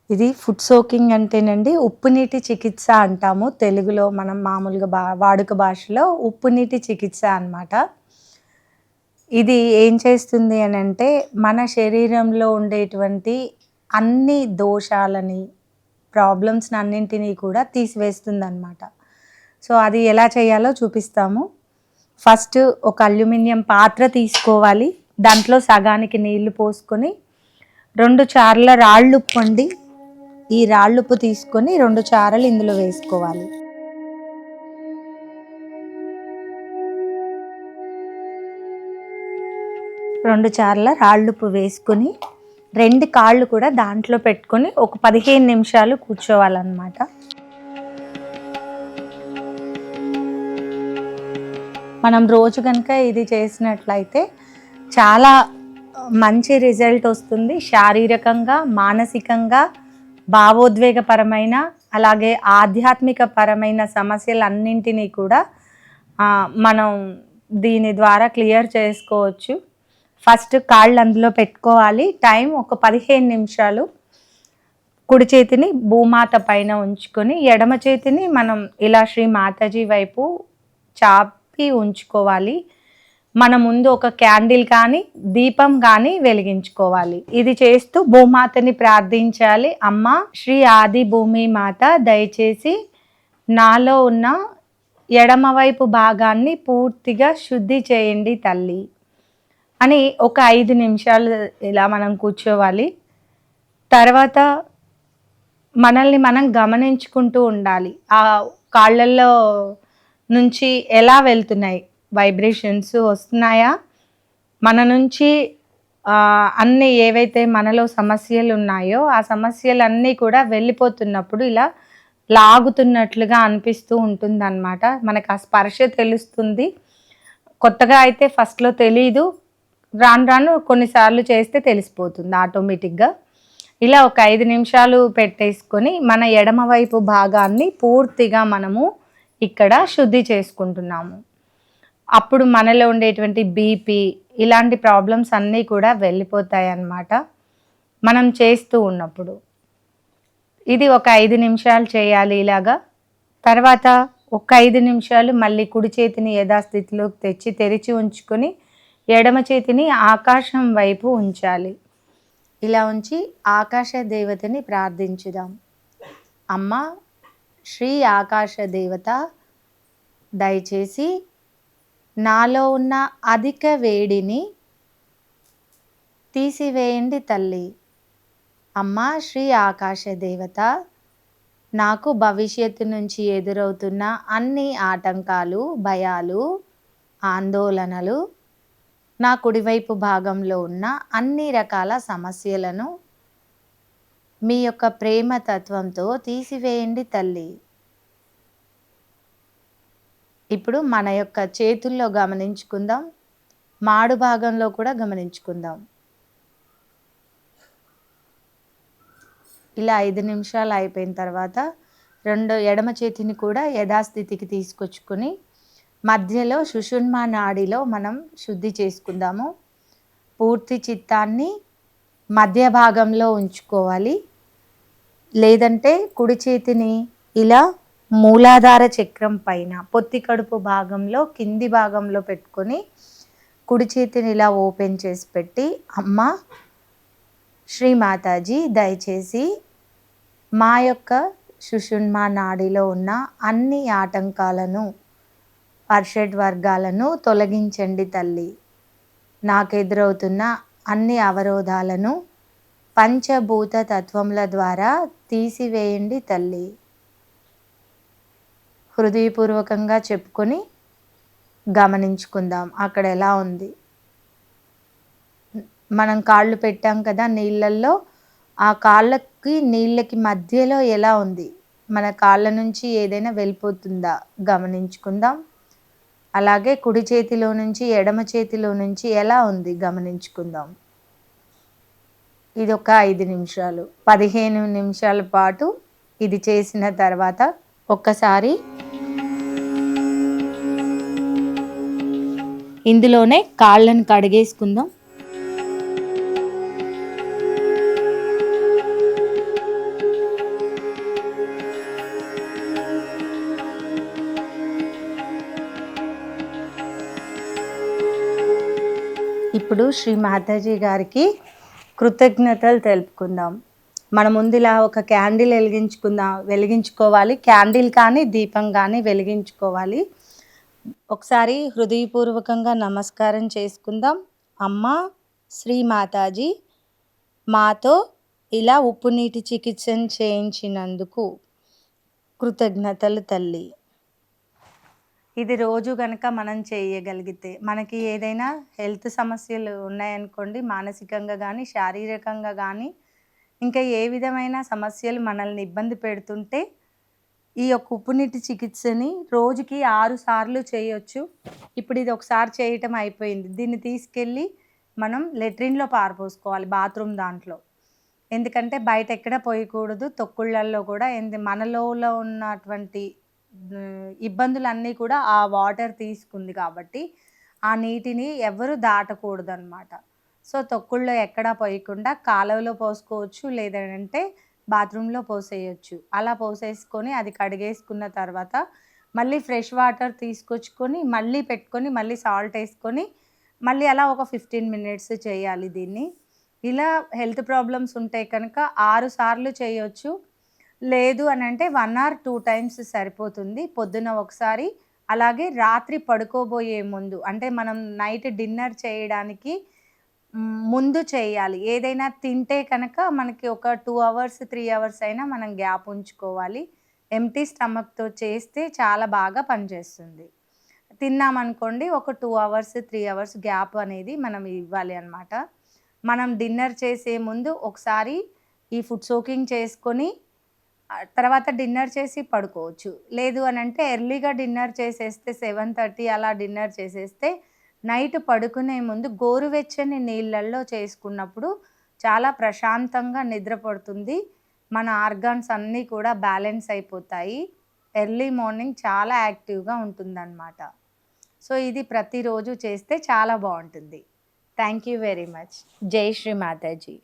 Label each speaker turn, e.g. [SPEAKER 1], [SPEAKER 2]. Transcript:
[SPEAKER 1] ఇది food soaking అంటేనండి ఉప్పు నీటి చికిత్స అంటాము. తెలుగులో మనం మామూలుగా వాడుక భాషలో ఉప్పు నీటి చికిత్స అనమాట. ఇది ఏం చేస్తుంది అనంటే మన శరీరంలో ఉండేటువంటి అన్ని దోషాలని, ప్రాబ్లమ్స్‌ని అన్నింటినీ కూడా తీసివేస్తుందనమాట. సో, అది ఎలా చేయాలో చూపిస్తాము. ఫస్ట్ ఒక అల్యూమినియం పాత్ర తీసుకోవాలి. దాంట్లో సగానికి నీళ్లు పోసుకొని 2 చారల రాళ్ళుప్పు అండి. ఈ రాళ్ళుప్పు తీసుకొని 2 చారలు ఇందులో వేసుకోవాలి. రెండు చారల రాళ్ళుప్పు వేసుకొని 2 కాళ్ళు కూడా దాంట్లో పెట్టుకొని ఒక 15 నిమిషాలు కూర్చోవాలన్నమాట. మనం రోజు కనుక ఇది చేసినట్లయితే చాలా మంచి రిజల్ట్ వస్తుంది. శారీరకంగా, మానసికంగా, భావోద్వేగపరమైన అలాగే ఆధ్యాత్మిక పరమైన సమస్యలన్నింటినీ కూడా మనం దీని ద్వారా క్లియర్ చేసుకోవచ్చు. ఫస్ట్ కాళ్ళు అందులో పెట్టుకోవాలి. టైం ఒక 15 నిమిషాలు. కుడి చేతిని భూమాత పైన ఉంచుకొని ఎడమ చేతిని మనం ఇలా శ్రీ మాతాజీ వైపు చాపి ఉంచుకోవాలి. మన ముందు ఒక క్యాండిల్ కానీ దీపం కానీ వెలిగించుకోవాలి. ఇది చేస్తూ భూమాతని ప్రార్థించాలి. అమ్మ శ్రీ ఆది భూమి మాత దయచేసి నాలో ఉన్న ఎడమ వైపు భాగాన్ని పూర్తిగా శుద్ధి చేయండి తల్లి అని ఒక 5 నిమిషాలు ఇలా మనం కూర్చోవాలి. తర్వాత మనల్ని మనం గమనించుకుంటూ ఉండాలి. ఆ కాళ్ళల్లో నుంచి ఎలా వెళ్తున్నాయి, వైబ్రేషన్స్ వస్తున్నాయా, మన నుంచి అన్నీ ఏవైతే మనలో సమస్యలు ఉన్నాయో ఆ సమస్యలన్నీ కూడా వెళ్ళిపోతున్నప్పుడు ఇలా లాగుతున్నట్లుగా అనిపిస్తూ ఉంటుందన్నమాట. మనకు ఆ స్పర్శ తెలుస్తుంది. కొత్తగా అయితే ఫస్ట్లో తెలీదు, రాను రాను కొన్నిసార్లు చేస్తే తెలిసిపోతుంది ఆటోమేటిక్గా. ఇలా ఒక 5 నిమిషాలు పెట్టేసుకొని మన ఎడమ వైపు భాగాన్ని పూర్తిగా మనము ఇక్కడ శుద్ధి చేసుకుంటున్నాము. అప్పుడు మనలో ఉండేటువంటి బీపీ ఇలాంటి ప్రాబ్లమ్స్ అన్నీ కూడా వెళ్ళిపోతాయి అన్నమాట మనం చేస్తూ ఉన్నప్పుడు. ఇది ఒక 5 నిమిషాలు చేయాలి ఇలాగా. తర్వాత ఒక 5 నిమిషాలు మళ్ళీ కుడి చేతిని యథాస్థితిలోకి తెచ్చి తెరిచి ఉంచుకొని ఎడమ చేతిని ఆకాశం వైపు ఉంచాలి. ఇలా ఉంచి ఆకాశ దేవతని ప్రార్థించుదాం. అమ్మ శ్రీ ఆకాశ దేవత దయచేసి నాలో ఉన్న అధిక వేడిని తీసివేయండి తల్లి. అమ్మ శ్రీ ఆకాశ దేవత నాకు భవిష్యత్తు నుంచి ఎదురవుతున్న అన్ని ఆటంకాలు, భయాలు, ఆందోళనలు, నా కుడివైపు భాగంలో ఉన్న అన్ని రకాల సమస్యలను మీ యొక్క ప్రేమ తత్వంతో తీసివేయండి తల్లి. ఇప్పుడు మన యొక్క చేతుల్లో గమనించుకుందాం, మాడు భాగంలో కూడా గమనించుకుందాం. ఇలా 5 నిమిషాలు అయిపోయిన తర్వాత ఎడమ చేతిని కూడా యథాస్థితికి తీసుకొచ్చుకొని మధ్యలో సుషుమ్నా నాడిలో మనం శుద్ధి చేసుకుందాము. పూర్తి చిత్తాన్ని మధ్య భాగంలో ఉంచుకోవాలి. లేదంటే కుడి చేతిని ఇలా మూలాధార చక్రం పైన పొత్తి కడుపు భాగంలో కింది భాగంలో పెట్టుకొని కుడి చేతిని ఇలా ఓపెన్ చేసి పెట్టి, అమ్మ శ్రీ మాతాజీ దయచేసి మా యొక్క సుషుమ్నా నాడిలో ఉన్న అన్ని ఆటంకాలను, అర్షడ్ వర్గాలను తొలగించండి తల్లి. నాకెదురవుతున్న అన్ని అవరోధాలను పంచభూత తత్వముల ద్వారా తీసివేయండి తల్లి. హృదయపూర్వకంగా చెప్పుకొని గమనించుకుందాం అక్కడ ఎలా ఉంది. మనం కాళ్ళు పెట్టాం కదా నీళ్ళల్లో, ఆ కాళ్ళకి నీళ్ళకి మధ్యలో ఎలా ఉంది, మన కాళ్ళ నుంచి ఏదైనా వెళ్ళిపోతుందా గమనించుకుందాం. అలాగే కుడి చేతిలో నుంచి ఎడమ చేతిలో నుంచి ఎలా ఉంది గమనించుకుందాం. ఇది ఒక 5 నిమిషాలు, 15 నిమిషాల పాటు ఇది చేసిన తర్వాత ఒక్కసారి ఇందులోనే కాళ్ళని కడిగేసుకుందాం. ఇప్పుడు శ్రీ మాతాజీ గారికి కృతజ్ఞతలు తెలుపుకుందాం. మన ముందు ఇలా ఒక క్యాండిల్ వెలిగించుకోవాలి. క్యాండిల్ కానీ, దీపం కానీ వెలిగించుకోవాలి. ఒకసారి హృదయపూర్వకంగా నమస్కారం చేసుకుందాం. అమ్మా శ్రీ మాతాజీ, మాతో ఇలా ఉప్పు నీటి చికిత్సను చేయించినందుకు కృతజ్ఞతలు తల్లి. ఇది రోజు గనక మనం చేయగలిగితే, మనకి ఏదైనా హెల్త్ సమస్యలు ఉన్నాయనుకోండి, మానసికంగా కానీ, శారీరకంగా కానీ, ఇంకా ఏ విధమైన సమస్యలు మనల్ని ఇబ్బంది పెడుతుంటే, ఈ యొక్క ఉప్పు నీటి చికిత్సని రోజుకి 6 సార్లు చేయొచ్చు. ఇప్పుడు ఇది ఒకసారి చేయటం అయిపోయింది. దీన్ని తీసుకెళ్ళి మనం లెట్రిన్‌లో పారపోసుకోవాలి, బాత్రూమ్ దాంట్లో. ఎందుకంటే బయట ఎక్కడ పోయకూడదు. తొక్కుళ్ళల్లో కూడా మనలో ఉన్నటువంటి ఇబ్బందులన్నీ కూడా ఆ వాటర్ తీసుకుంది కాబట్టి, ఆ నీటిని ఎవరు దాటకూడదనమాట. సో, తొక్కుల్లో ఎక్కడా పోయకుండా కాలువలో పోసుకోవచ్చు, లేదంటే బాత్రూంలో పోసేయొచ్చు. అలా పోసేసుకొని అది కడిగేసుకున్న తర్వాత మళ్ళీ ఫ్రెష్ వాటర్ తీసుకొచ్చుకొని, మళ్ళీ పెట్టుకొని, మళ్ళీ సాల్ట్ వేసుకొని, మళ్ళీ అలా ఒక 15 మినిట్స్ చేయాలి దీన్ని. ఇలా హెల్త్ ప్రాబ్లమ్స్ ఉంటే కనుక 6 సార్లు చేయొచ్చు. లేదు అనంటే 1 ఆర్ 2 టైమ్స్ సరిపోతుంది. పొద్దున ఒకసారి, అలాగే రాత్రి పడుకోబోయే ముందు, అంటే మనం నైట్ డిన్నర్ చేయడానికి ముందు చేయాలి. ఏదైనా తింటే కనుక మనకి ఒక 2 అవర్స్, 3 అవర్స్ అయినా మనం గ్యాప్ ఉంచుకోవాలి. ఎంప్టీ స్టమక్‌తో చేస్తే చాలా బాగా పనిచేస్తుంది. తిన్నామనుకోండి, ఒక 2 అవర్స్, 3 అవర్స్ గ్యాప్ అనేది మనం ఇవ్వాలి అన్నమాట. మనం డిన్నర్ చేసే ముందు ఒకసారి ఈ ఫుడ్ సోకింగ్ చేసుకొని, తర్వాత డిన్నర్ చేసి పడుకోవచ్చు. లేదు అనంటే ఎర్లీగా డిన్నర్ చేసేస్తే 7:30 అలా డిన్నర్ చేసేస్తే, నైట్ పడుకునే ముందు గోరువెచ్చని నీళ్ళల్లో చేసుకున్నప్పుడు చాలా ప్రశాంతంగా నిద్ర పడుతుంది. మన ఆర్గాన్స్ అన్నీ కూడా బ్యాలెన్స్ అయిపోతాయి. ఎర్లీ మార్నింగ్ చాలా యాక్టివ్‌గా ఉంటుందన్నమాట. సో, ఇది ప్రతిరోజు చేస్తే చాలా బావుంటుంది. Thank you very much. జై శ్రీ మాతాజీ.